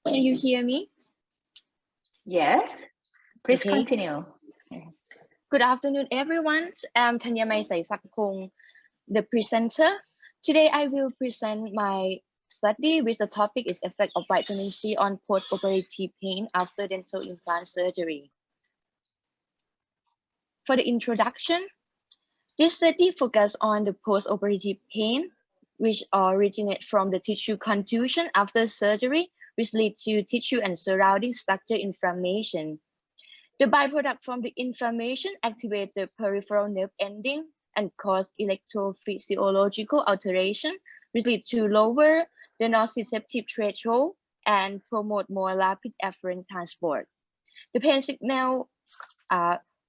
Can you hear me? Yes, please Okay. continue. Good afternoon, everyone. I'm Tanyamai Saisakphong, the presenter. Today, I will present my study with the topic is effect of vitamin C on post-operative pain after dental implant surgery. For the introduction, this study focuses on the post-operative pain, which originate from the tissue contusion after surgery, which leads to tissue and surrounding structure inflammation. The byproduct from the inflammation activate the peripheral nerve ending and cause electrophysiological alteration, which lead to lower the nociceptive threshold and promote more rapid afferent transport. The pain signal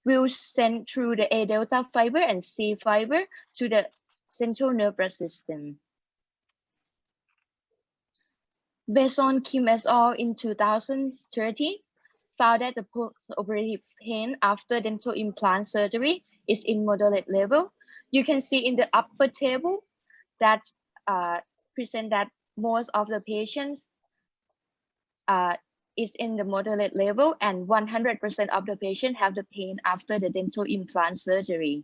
will send through the A delta fiber and C fiber to the central nervous system. Based on Kim et al. In 2013, found that the post-operative pain after dental implant surgery is in moderate level. You can see in the upper table that present that most of the patients is in the moderate level and 100% of the patient have the pain after the dental implant surgery.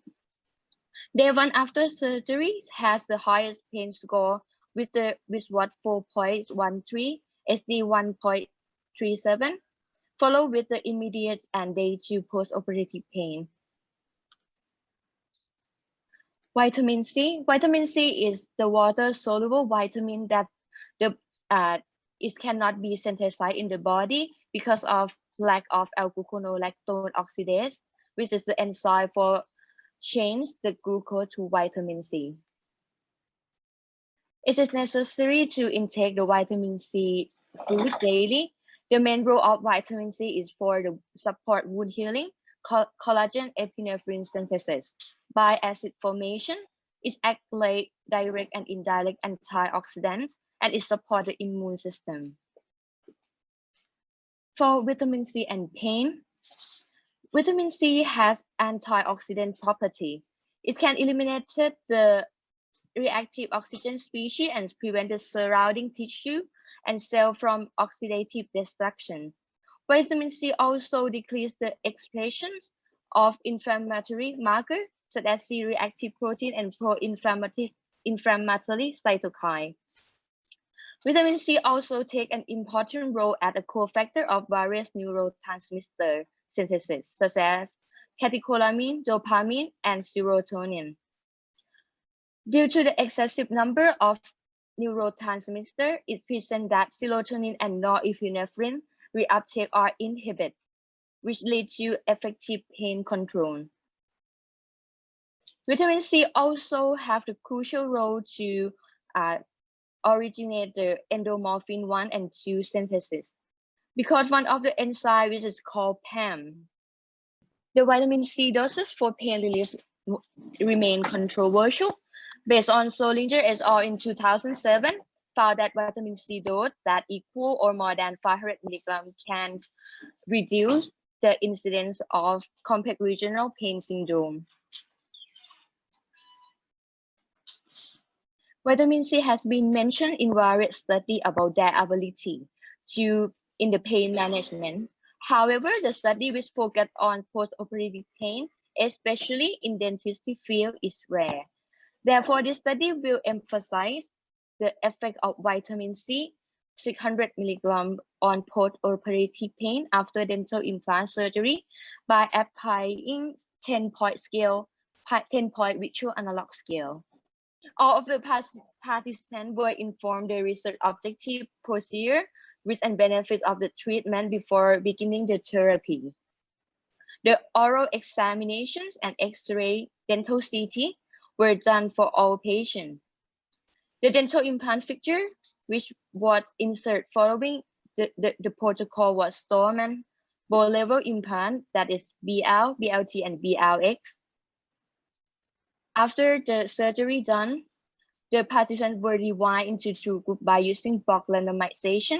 Day one after surgery has the highest pain score with 4.13, SD 1.37, followed with the immediate and day two post-operative pain. Vitamin C. Vitamin C is the water-soluble vitamin that it cannot be synthesized in the body because of lack of algluconolactone oxidase, which is the enzyme for change the glucose to vitamin C. It is necessary to intake the vitamin C food daily. The main role of vitamin C is for the support wound healing, collagen epinephrine synthesis, bile acid formation. It acts like direct and indirect antioxidants, and it supports the immune system. For vitamin C and pain, vitamin C has antioxidant property. It can eliminate the reactive oxygen species and prevent the surrounding tissue and cell from oxidative destruction. Vitamin C also decreases the expression of inflammatory markers such as C-reactive protein and pro-inflammatory cytokine. Vitamin C also takes an important role as a cofactor of various neurotransmitter synthesis, such as catecholamine, dopamine, and serotonin. Due to the excessive number of neurotransmitters, it presents that serotonin and norepinephrine reuptake are inhibited, which leads to effective pain control. Vitamin C also have the crucial role to originate the endomorphin 1 and 2 synthesis, because one of the enzymes which is called PAM. The vitamin C doses for pain relief remain controversial. Based on Solinger et al. In 2007, found that vitamin C dose that equal or more than 500 mg can reduce the incidence of complex regional pain syndrome. Vitamin C has been mentioned in various studies about their ability in the pain management. However, the study which focused on post-operative pain, especially in dentistry field, is rare. Therefore, this study will emphasize the effect of vitamin C 600 mg on post-operative pain after dental implant surgery by applying 10-point scale, 10-point visual analog scale. All of the participants were informed the research objective, procedure, risk and benefits of the treatment before beginning the therapy. The oral examinations and X-ray dental CT were done for all patients. The dental implant fixture, which was inserted following the protocol, was Storman bone level implant, that is BL, BLT, and BLX. After the surgery done, the participants were divided into two groups by using block randomization.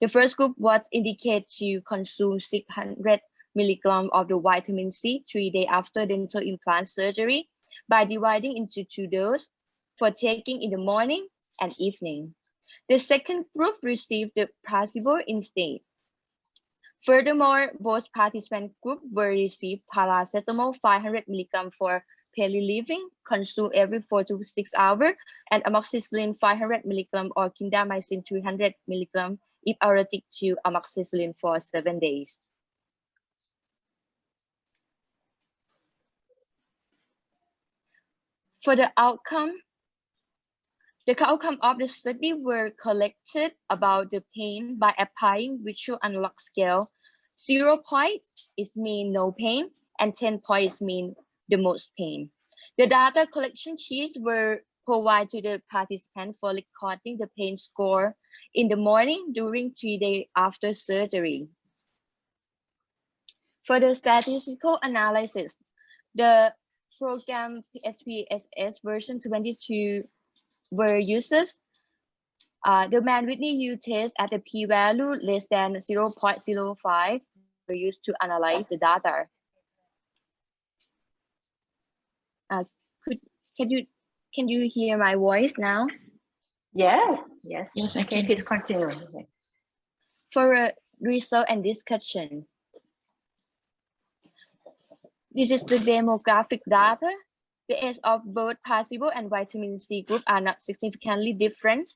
The first group was indicated to consume 600 mg of the vitamin C 3 days after dental implant surgery by dividing into two doses for taking in the morning and evening. The second group received the placebo instead. Furthermore, both participant groups were received paracetamol 500 mg for daily living, consumed every 4 to 6 hours, and amoxicillin 500 mg or clindamycin 300 mg if allergic to amoxicillin for 7 days. For the outcome of the study were collected about the pain by applying visual analog scale. 0 points is mean no pain, and 10 points mean the most pain. The data collection sheets were provided to the participant for recording the pain score in the morning during 3 days after surgery. For the statistical analysis, the program SPSS version 22 were used. The Mann-Whitney U test at the p-value less than 0.05 were used to analyze the data. Can you hear my voice now? Yes. Yes, I Okay, can. please continue. For a result and discussion, this is the demographic data. The age of both placebo and vitamin C group are not significantly different.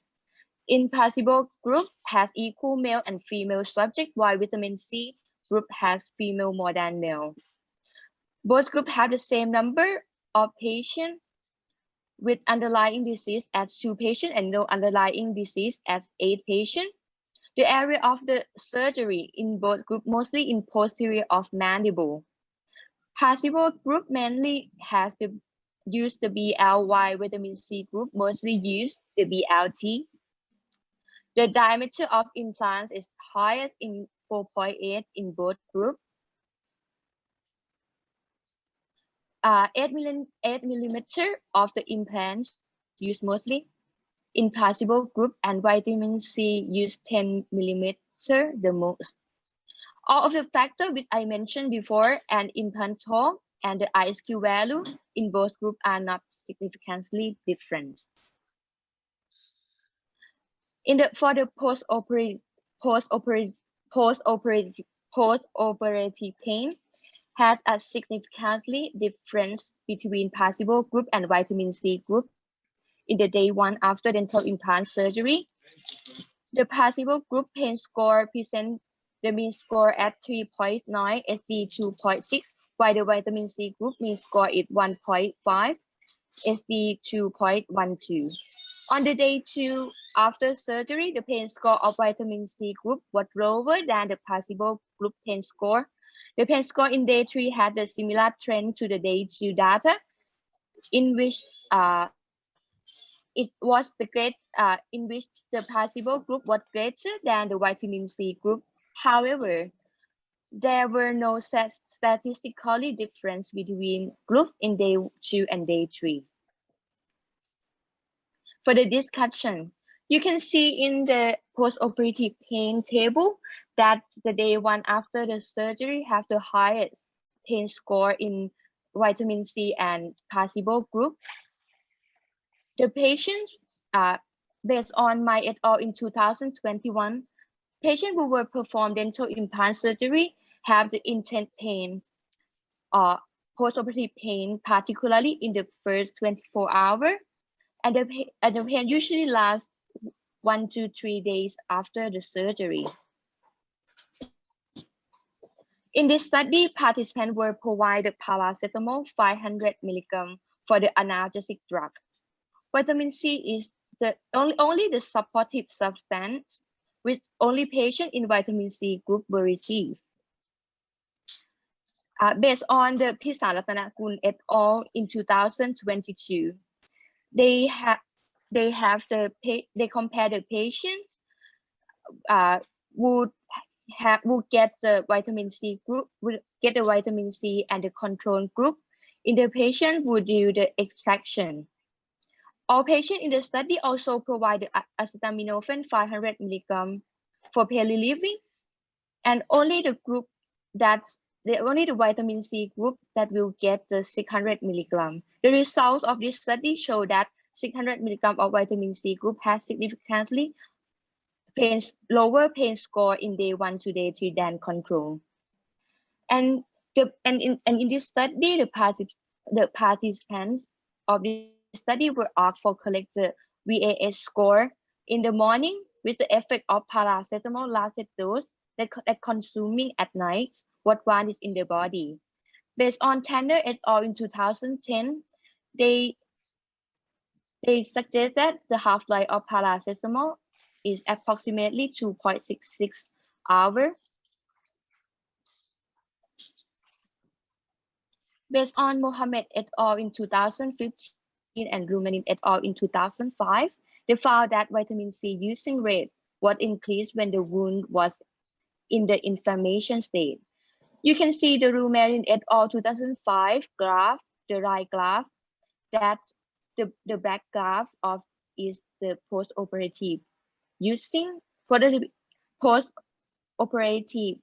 In placebo group has equal male and female subject, while vitamin C group has female more than male. Both groups have the same number of patients with underlying disease as 2 patients and no underlying disease as 8 patients. The area of the surgery in both groups mostly in posterior of mandible. Placebo group mainly has used the BL, while vitamin C group mostly used the BLT. The diameter of implants is highest in 4.8 in both groups. 8 millimeter of the implants used mostly in placebo group, and vitamin C used 10 millimeter the most. All of the factors which I mentioned before and implant tone and the ISQ value in both groups are not significantly different. For the post-operative pain had a significantly difference between placebo group and vitamin C group in the day 1 after dental implant surgery. The placebo group pain score present the mean score at 3.9, SD 2.6, while the vitamin C group mean score is 1.5, SD 2.12. On the day 2 after surgery, the pain score of vitamin C group was lower than the placebo group pain score. The pain score in day 3 had a similar trend to the day 2 data, in which it was the grade in which the placebo group was greater than the vitamin C group. However, there were no statistically difference between groups in day 2 and day 3. For the discussion, you can see in the post-operative pain table that the day 1 after the surgery have the highest pain score in vitamin C and placebo group. The patients, based on my et al. In 2021, patients who were performed dental implant surgery have the intense pain or post-operative pain, particularly in the first 24 hours, and the pain usually lasts 1 to 3 days after the surgery. In this study, participants were provided paracetamol 500 mg for the analgesic drug. Vitamin C is only the supportive substance, which only patients in vitamin C group will receive. Based on the Pisaratanagun et al. In 2022, they compare the patients would get the vitamin C group, would get the vitamin C and the control group. In the patient would do the extraction. All patients in the study also provided acetaminophen 500 mg for daily living, and only the vitamin C group that will get the 600 mg. The results of this study show that 600 mg of vitamin C group has significantly lower pain score in day 1 to day 3 than control. And in this study, the participants of this study were asked for collect the VAS score in the morning with the effect of paracetamol lasted dose that consuming at night what one is in the body. Based on Tanner et al. In 2010, they suggest that the half-life of paracetamol is approximately 2.66 hours. Based on Mohammed et al. In 2015 and Rumanin et al. In 2005, they found that vitamin C using rate was increased when the wound was in the inflammation state. You can see the Rumanin et al. 2005 graph, the right graph, that the black graph of is the post-operative. Using for the post-operative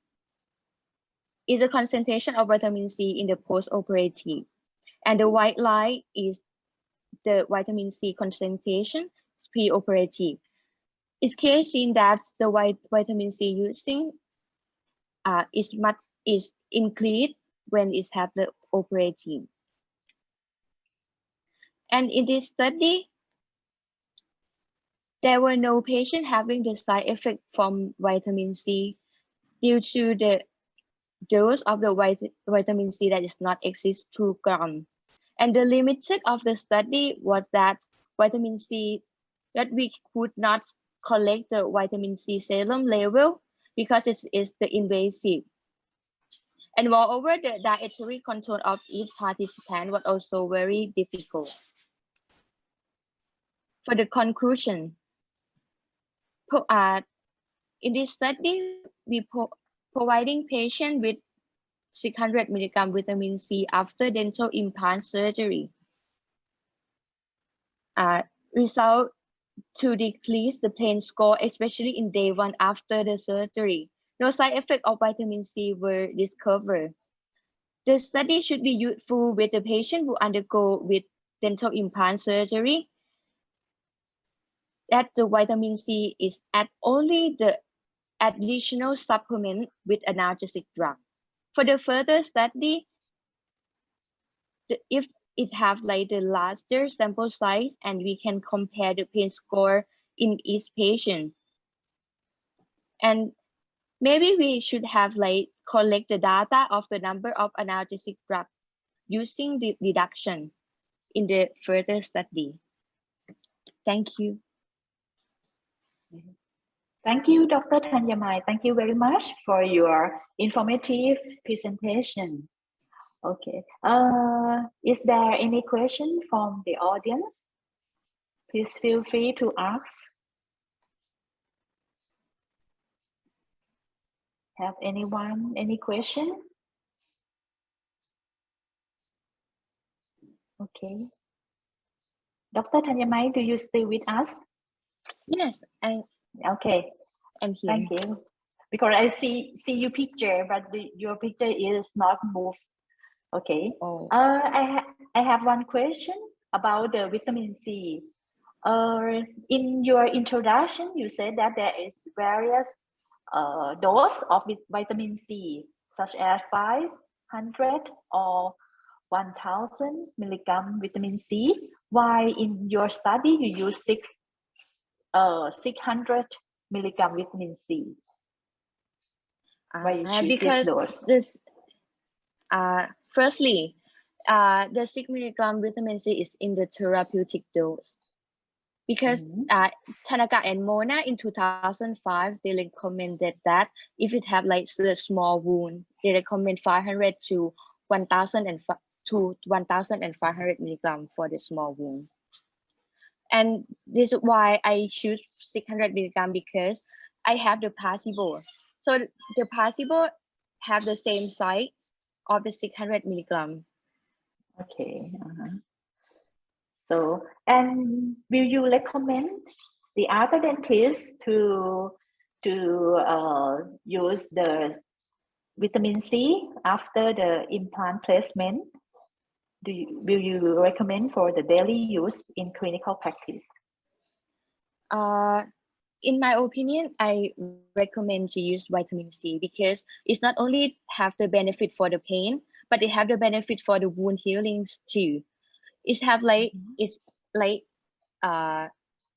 is the concentration of vitamin C in the post-operative. And the white line is the vitamin C concentration pre-operative. It's clearly seen that the vitamin C using is increased when it's have the operative. And in this study, there were no patients having the side effect from vitamin C due to the dose of the vitamin C that is not exist 2 grams. And the limited of the study was that vitamin C, that we could not collect the vitamin C serum level because it is the invasive. And moreover, the dietary control of each participant was also very difficult. For the conclusion, in this study, we providing patients with 600 milligram vitamin C after dental implant surgery. Result to decrease the pain score, especially in day 1 after the surgery. No side effect of vitamin C were discovered. The study should be useful with the patient who undergo with dental implant surgery, that the vitamin C is at only the additional supplement with analgesic drug. For the further study, if it have like the larger sample size and we can compare the pain score in each patient. And maybe we should have like collect the data of the number of analgesic drugs using the deduction in the further study. Thank you. Thank you, Dr. Tanyamai. Thank you very much for your informative presentation. Okay. Is there any question from the audience? Please feel free to ask. Have anyone any question? Okay. Dr. Tanyamai, do you stay with us? Yes, okay. I'm here. Thank you. Because I see your picture, but your picture is not moved. Okay. Oh. I have one question about the vitamin C. In your introduction, you said that there is various dose of vitamin C, such as 500 or 1000 milligram vitamin C. Why in your study you use 600 milligram vitamin C? Why you choose because this dose? Firstly, the 6 milligram vitamin C is in the therapeutic dose. Because Tanaka and Mona in 2005, they recommended that if it have like the small wound, they recommend 500 to 1,500 milligram for the small wound. And this is why I choose 600 milligram, because I have the placebo. So the placebo have the same size of the 600 milligram. Okay. So, and will you recommend the other dentists to use the vitamin C after the implant placement? Will you recommend for the daily use in clinical practice? In my opinion, I recommend to use vitamin C because it's not only have the benefit for the pain, but it have the benefit for the wound healings too. It's like uh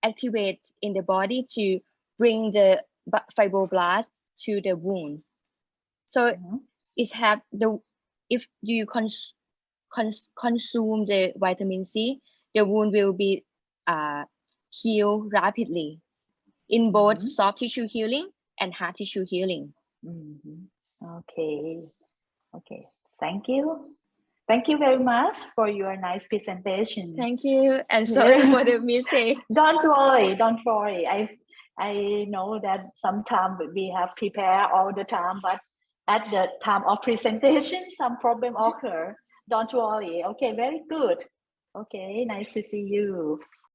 activate in the body to bring the fibroblast to the wound. So it have the if you consume the vitamin C, the wound will be healed rapidly in both soft tissue healing and hard tissue healing. Okay. Okay. Thank you. Thank you very much for your nice presentation. Thank you, and sorry for the mistake. Don't worry. Don't worry. I know that sometimes we have prepared all the time, but at the time of presentation, some problem occur. Don't worry. Okay, very good. Okay, nice to see you.